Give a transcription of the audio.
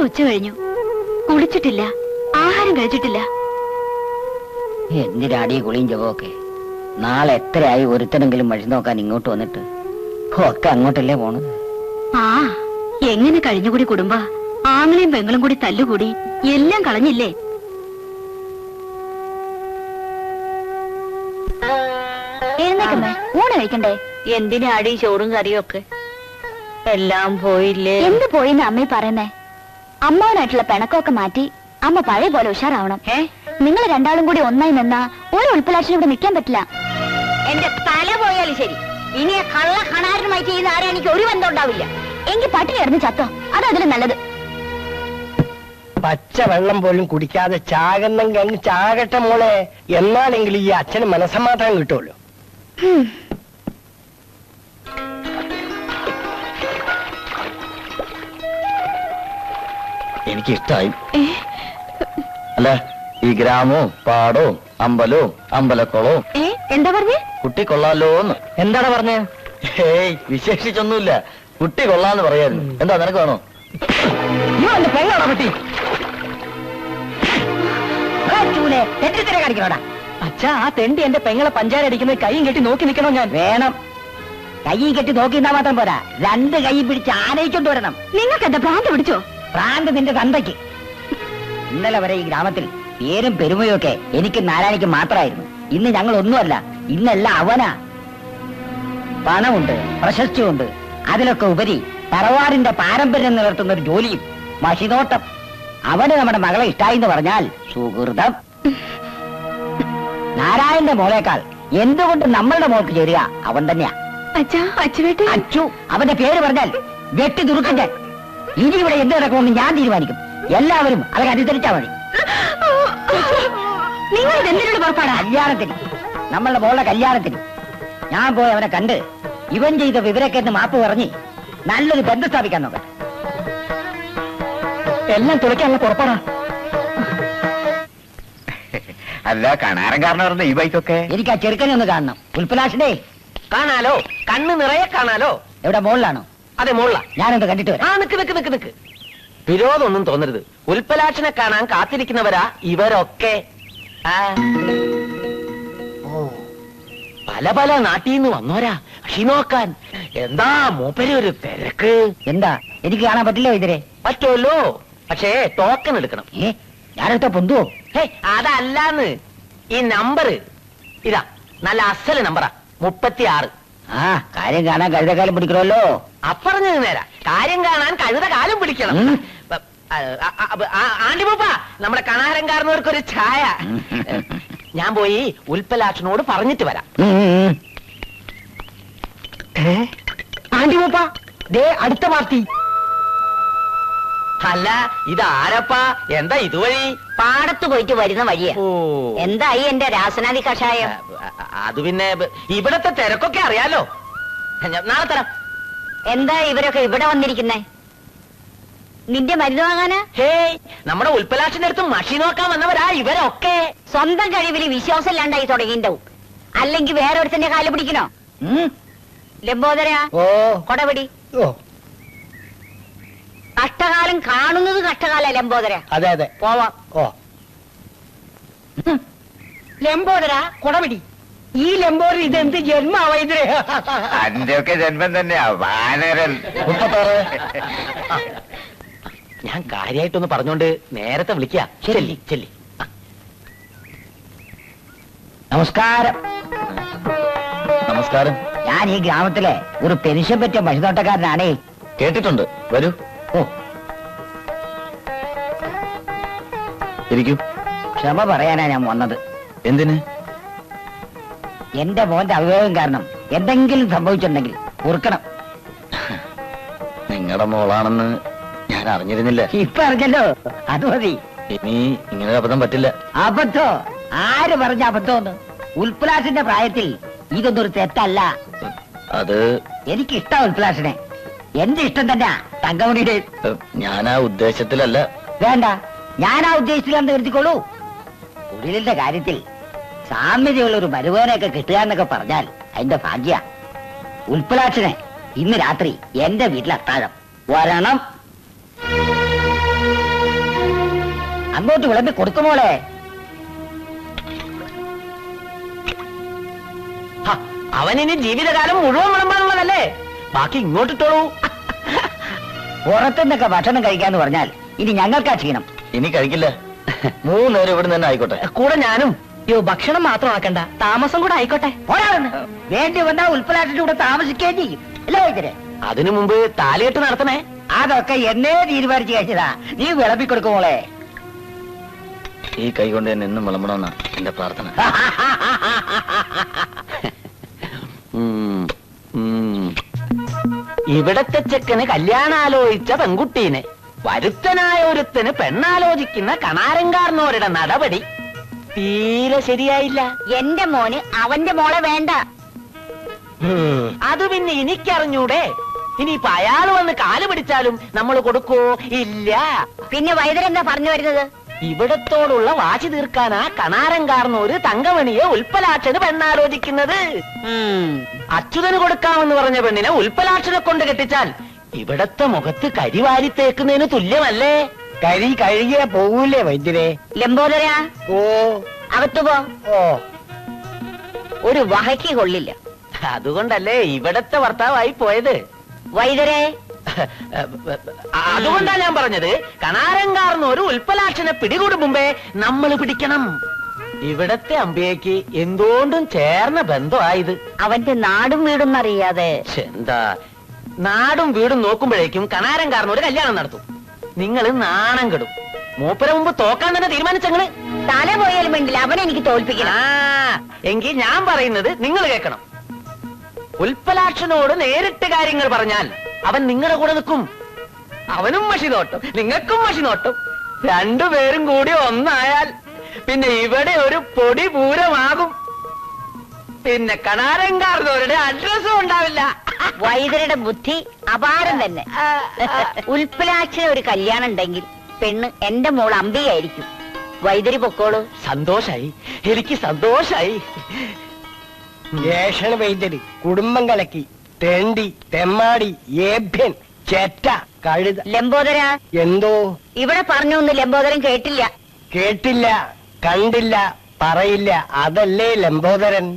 ഉച്ച കഴിഞ്ഞു. കുളിച്ചിട്ടില്ല, ആഹാരം കഴിച്ചിട്ടില്ല. എന്തിനാടി കുളിയും ജപമൊക്കെ? നാളെ എത്രയായി ഒരുത്തനെങ്കിലും വഴി നോക്കാൻ ഇങ്ങോട്ട് വന്നിട്ട്? ഒക്കെ അങ്ങോട്ടല്ലേ പോണത്? ആ, എങ്ങനെ കഴിഞ്ഞുകൂടി കുടുംബ? ആങ്ങളെയും പെങ്ങളും കൂടി തല്ലുകൂടി എല്ലാം കളഞ്ഞില്ലേ? എഴുന്നേക്കമ്മേ, ഊണ് കഴിക്കണ്ടേ? എന്തിനാടി ചോറും കറിയും ഒക്കെ? എല്ലാം പോയില്ലേ? എന്ത് പോയിന്ന് അമ്മ പറയുന്നേ? അമ്മാവനായിട്ടുള്ള പിണക്കമൊക്കെ മാറ്റി അമ്മ പഴയ പോലെ ഉഷാറാവണം. നിങ്ങൾ രണ്ടാളും കൂടി ഒന്നായി നിന്നാ ഒരു ഉൾപ്പലാക്ഷൻ ഇവിടെ നിൽക്കാൻ പറ്റില്ല. എന്റെ തല പോയാലും ശരി, ഇനി കള്ള കണാരനുമായി ചെയ്യുന്ന ആരാ എനിക്ക് ഒരു ബന്ധം ഉണ്ടാവില്ല. എങ്കിൽ പട്ടിണി കിടന്ന് ചത്തോ, അതതിലും നല്ലത്. പച്ച വെള്ളം പോലും കുടിക്കാതെ ചാകുന്നെങ്കിൽ അങ്ങ് ചാകട്ടെ മോളെ. എന്നാലെങ്കിലും ഈ അച്ഛന് മനസ്സമാധാനം കിട്ടുമല്ലോ. എനിക്കിഷ്ടായി. അല്ല, ഈ ഗ്രാമവും പാടവും അമ്പലവും അമ്പലക്കുളവും. എന്താ പറഞ്ഞേ? കുട്ടി കൊള്ളാലോന്ന്. എന്താണ് പറഞ്ഞേ? ഏയ്, വിശേഷിച്ചൊന്നുമില്ല. കുട്ടി കൊള്ളാന്ന് പറയായിരുന്നു. എന്താ നിനക്ക് വേണോ? പെങ്ങളാണോ കുട്ടി? കാണിക്കണോടാ അച്ഛാ, ആ തെണ്ടി എന്റെ പെങ്ങളെ പഞ്ചാര അടിക്കുന്നത് കൈയും കെട്ടി നോക്കി നിൽക്കണോ ഞാൻ? വേണം. കൈയും കെട്ടി നോക്കിന്നാ മാത്രം പോരാ, രണ്ട് കൈ പിടിച്ച് ആനയിക്കൊണ്ട് വരണം. നിങ്ങൾക്ക് എന്താ ഭ്രാന്ത് പിടിച്ചോ? ഭ്രാന്ത് നിന്റെ തന്തയ്ക്ക്. ഇന്നലെ വരെ ഈ ഗ്രാമത്തിൽ പേരും പെരുമയും ഒക്കെ എനിക്ക് നാരായണിക്ക് മാത്രമായിരുന്നു. ഇന്ന് ഞങ്ങൾ ഒന്നുമല്ല, ഇന്നെല്ലാം അവനാ. പണമുണ്ട്, പ്രശസ്തിയുണ്ട്, അതിലൊക്കെ ഉപരി തറവാടിന്റെ പാരമ്പര്യം നിലർത്തുന്ന ഒരു ജോലിയും മഷിനോട്ടം. അവന് നമ്മുടെ മകളെ ഇഷ്ടായി എന്ന് പറഞ്ഞാൽ സുഹൃതം. നാരായണന്റെ മോളേക്കാൾ എന്തുകൊണ്ട് നമ്മളുടെ മോൾക്ക് ചേരുക അവൻ തന്നെയാ. അച്ചു, അവന്റെ പേര് പറഞ്ഞാൽ വെട്ടി തുറുക്കും ഞാൻ. ഇനി ഇവിടെ എന്ത് നടക്കുമെന്ന് ഞാൻ തീരുമാനിക്കും. എല്ലാവരും അതിനനുസരിച്ചാ മതി. നിങ്ങൾ എന്തിനോട് പുറപ്പാടാ? കല്യാണത്തിന്, നമ്മളുടെ മോളുടെ കല്യാണത്തിന് ഞാൻ പോയി അവനെ കണ്ട് ഇവൻ ചെയ്ത വിവരക്കേന്ന് മാപ്പ് പറഞ്ഞ് നല്ലൊരു ബന്ധം സ്ഥാപിക്കാൻ നോക്കാം. എല്ലാം തുളയ്ക്കാനുള്ള പുറപ്പാടാ. അല്ല, കണാരൻ കാരണം പറഞ്ഞ ഈ ബൈക്കൊക്കെ. എനിക്ക് ആ ചെറുക്കനെ ഒന്ന് കാണണം. ഉൽപ്പലാഷിനെ കാണാലോ, കണ്ണ് നിറയെ കാണാലോ. എവിടെ, മോളിലാണോ? അതെ, മോളിലാ. ഞാനൊന്ന് കണ്ടിട്ട് വരാം. നിക്ക്. വിരോധമൊന്നും തോന്നരുത്. ഉൽപ്പലാക്ഷനെ കാണാൻ കാത്തിരിക്കുന്നവരാ ഇവരൊക്കെ. പല പല നാട്ടിൽ നിന്ന് വന്നോരാ കൃഷി നോക്കാൻ. എന്താ മൂപ്പര് ഒരു തിരക്ക്. എന്താ, എനിക്ക് കാണാൻ പറ്റില്ലോ ഇതിരെ? പറ്റുമല്ലോ, പക്ഷേ ടോക്കൺ എടുക്കണം. ഞാനെടുത്ത പൊന്തുവോ? അതല്ലാന്ന്, ഈ നമ്പർ ഇതാ, നല്ല അസല് നമ്പറാ, 36. ആ, കാര്യം കാണാൻ കഴുതക്കാലം പിടിക്കണമല്ലോ. അപ്പറഞ്ഞത് നേരാ, കാര്യം കാണാൻ കഴുത കാലം പിടിക്കണം. ആണ്ടിമൂപ്പ, നമ്മുടെ കണാരൻകാരനവർക്കൊരു ഛായ. ഞാൻ പോയി ഉൽപ്പലാക്ഷനോട് പറഞ്ഞിട്ട് വരാം. ആണ്ടിമൂപ്പ, ദേ അടുത്ത പാർട്ടി. അല്ല, ഇതാരപ്പാ? എന്താ ഇതുവഴി? പാടത്ത് പോയിട്ട് വരുന്ന വഴിയാ. എന്തായി എന്റെ രാസനാദി കഷായം? അത് പിന്നെ ഇവിടത്തെ തിരക്കൊക്കെ അറിയാലോ. നാളെ തരാം. എന്താ ഇവരൊക്കെ ഇവിടെ വന്നിരിക്കുന്നേ? നിന്റെ മരുന്ന് വാങ്ങാനാ? ഹേയ്, നമ്മുടെ ഉൽപ്പലാക്ഷന്റെ അടുത്ത് മഷി നോക്കാൻ വന്നവരാ ഇവരൊക്കെ. സ്വന്തം കഴിവില് വിശ്വാസം ഇല്ലാണ്ടായി തുടങ്ങിണ്ടാവും. അല്ലെങ്കിൽ വേറെ ഒരുത്തന്റെ കാല് പിടിക്കണോ? ലംബോദര, കൊടപിടി. കഷ്ടകാലം കാണുന്നത് കഷ്ടകാല ലംബോദര. അതെ അതെ, പോവാം. ലംബോദര, കൊടപിടി. ഈ ലംബോദര ഇതെന്ത് ജന്മാവാ ഇതിന്? അതിന്റെ ഒക്കെ ജന്മം തന്നെയാ വാനരൻ. ഞാൻ കാര്യമായിട്ടൊന്ന് പറഞ്ഞോണ്ട് നേരത്തെ വിളിക്കാം. ചെല്ലി. നമസ്കാരം. നമസ്കാരം. ഞാൻ ഈ ഗ്രാമത്തിലെ ഒരു പെൻഷൻ പറ്റിയ മഷിനോട്ടക്കാരനാണേ. കേട്ടിട്ടുണ്ട്. വരൂ. ഇരിക്കൂ. ക്ഷമ പറയാനാ ഞാൻ വന്നത്. എന്തിന്? എന്റെ മോന്റെ അവിവേകം കാരണം എന്തെങ്കിലും സംഭവിച്ചിട്ടുണ്ടെങ്കിൽ ഓർക്കണം. നിങ്ങളുടെ മോളാണെന്ന് ഞാൻ അറിഞ്ഞിരുന്നില്ല. ഇപ്പൊ അറിഞ്ഞല്ലോ, അത് മതി. ഇനി ഇങ്ങനെ അബദ്ധം പറ്റില്ല. അബദ്ധോ? ആര് പറഞ്ഞ അബദ്ധമെന്ന്? ഉൽപ്പലാഷിന്റെ പ്രായത്തിൽ ഇതൊന്നൊരു തെറ്റല്ല. അത് എനിക്കിഷ്ടം ഉൽപ്പലാഷിനെ. എന്റെ ഇഷ്ടം തന്നെ തങ്കമണിയുടെ. ഞാൻ ആ ഉദ്ദേശത്തിലല്ല. വേണ്ട, ഞാൻ ആ ഉദ്ദേശത്തിലാന്ന് കരുതിക്കോളൂ. തൊഴിലിന്റെ കാര്യത്തിൽ സാമ്യതയുള്ള ഒരു മരുവേനൊക്കെ കിട്ടുക എന്നൊക്കെ പറഞ്ഞാൽ അതിന്റെ ഭാഗ്യ. ഉൽപ്പലാക്ഷനെ ഇന്ന് രാത്രി എന്റെ വീട്ടിൽ അത്താഴം വരണം. അങ്ങോട്ട് വിളമ്പി കൊടുക്കുമോളെ. അവനിനി ജീവിതകാലം മുഴുവൻ വിളമ്പാനുള്ളതല്ലേ, ബാക്കി ഇങ്ങോട്ടിട്ടോളൂ. പുറത്തുനിന്നൊക്കെ ഭക്ഷണം കഴിക്കാന്ന് പറഞ്ഞാൽ ഇനി ഞങ്ങൾക്കാ ക്ഷീണം. ഇനി കഴിക്കില്ല, 3 നേരം ഇവിടെ തന്നെ ആയിക്കോട്ടെ. കൂടെ ഞാനും. ഭക്ഷണം മാത്രം ആക്കണ്ട, താമസം കൂടെ ആയിക്കോട്ടെ. വേണ്ടി വന്നാ ഉൽപ്പലാട്ടിന്റെ കൂടെ താമസിക്കുകയും ചെയ്യും അല്ലേ വൈദ്യരെ? അതിനു മുമ്പ് താലികെട്ട് നടത്തണേ. അതൊക്കെ എന്നേ തീരുമാനിച്ചു കഴിച്ചതാ. നീ വിളമ്പി കൊടുക്കുമോളെ. ഈ കൈ കൊണ്ട് തന്നെ എന്നും വിളമ്പണമെന്നാ എന്റെ പ്രാർത്ഥന. ഇവിടത്തെ ചെക്കന് കല്യാണാലോചിച്ച പെൺകുട്ടീനെ വരുത്തനായ ഒരുത്തന് പെണ്ണാലോചിക്കുന്ന കണാരങ്കാരനോരുടെ നടപടി തീരെ ശരിയായില്ല. എന്റെ മോന് അവന്റെ മോളെ വേണ്ട. അത് പിന്നെ എനിക്കറിഞ്ഞൂടെ. ഇനിയിപ്പൊ അയാൾ വന്ന് കാല് പിടിച്ചാലും നമ്മൾ കൊടുക്കോ? ഇല്ല. പിന്നെ വൈദ്യരെന്താ പറഞ്ഞു വരുന്നത്? ഇവിടത്തോടുള്ള വാശി തീർക്കാനാ കണാരങ്കാരനോര് തങ്കമണിയെ ഉൽപ്പലാക്ഷന് പെണ്ണാലോചിക്കുന്നത്. അച്യുതന് കൊടുക്കാമെന്ന് പറഞ്ഞ പെണ്ണിനെ ഉൽപ്പലാക്ഷനെ കൊണ്ട് കെട്ടിച്ചാൽ ഇവിടത്തെ മുഖത്ത് കരിവാരി തേക്കുന്നതിന് തുല്യമല്ലേ? കരി കഴുകിയ പോകൂലേ വൈദ്യരെ? ലംബോദര, ഓ അകത്തു പോ. ഓ ഒരു വഹയ്ക്ക് കൊള്ളില്ല. അതുകൊണ്ടല്ലേ ഇവിടത്തെ ഭർത്താവായി പോയത്. വൈദ്യരെ, അതുകൊണ്ടാ ഞാൻ പറഞ്ഞത്, കണാരങ്കാർന്ന് ഒരു ഉൽപ്പലാക്ഷനെ പിടികൂടും മുമ്പേ നമ്മൾ പിടിക്കണം. ഇവിടത്തെ അമ്പയ്ക്ക് എന്തുകൊണ്ടും ചേർന്ന ബന്ധമായത്. അവന്റെ നാടും വീടും അറിയാതെ എന്താ നാടും വീടും നോക്കുമ്പോഴേക്കും കണാരങ്കാർന്ന് ഒരു കല്യാണം നടത്തും. നിങ്ങൾ നാണം കെടും. മൂപ്പര മുമ്പ് തോക്കാൻ തന്നെ തീരുമാനിച്ചങ്ങള്. തല പോയാലും വേണ്ടില്ല, അവനെ എനിക്ക് തോൽപ്പിക്കണം. എങ്കിൽ ഞാൻ പറയുന്നത് നിങ്ങൾ കേൾക്കണം. ഉൽപ്പലാക്ഷനോട് നേരിട്ട് കാര്യങ്ങൾ പറഞ്ഞാൽ അവൻ നിങ്ങളുടെ കൂടെ നിൽക്കും. അവനും മഷി നോട്ടും, നിങ്ങൾക്കും മഷി നോട്ടും. രണ്ടുപേരും കൂടി ഒന്നായാൽ പിന്നെ ഇവിടെ ഒരു പൊടി പൂരമാകും. പിന്നെ കണാരങ്കാർന്നവരുടെ അഡ്രസ്സും ഉണ്ടാവില്ല. വൈദ്യരുടെ ബുദ്ധി അപാരം തന്നെ. ഉൽപ്പലാക്ഷന് ഒരു കല്യാണം ഉണ്ടെങ്കിൽ പെണ്ണ് എന്റെ മോൾ അമ്പിയായിരിക്കും. വൈദ്യര് പൊക്കോളൂ. സന്തോഷായി, എനിക്ക് സന്തോഷായി. ഏഷണ വൈദ്യര് കുടുംബം കലക്കി തെണ്ടി തെമ്മാടി ഏഭ്യൻ ചെറ്റ കഴുത. ലംബോദര, എന്തോ ഇവിടെ പറഞ്ഞൊന്നും ലംബോദരൻ കേട്ടില്ല. കേട്ടില്ല, കണ്ടില്ല, പറയില്ല, അതല്ലേ ലംബോദരൻ.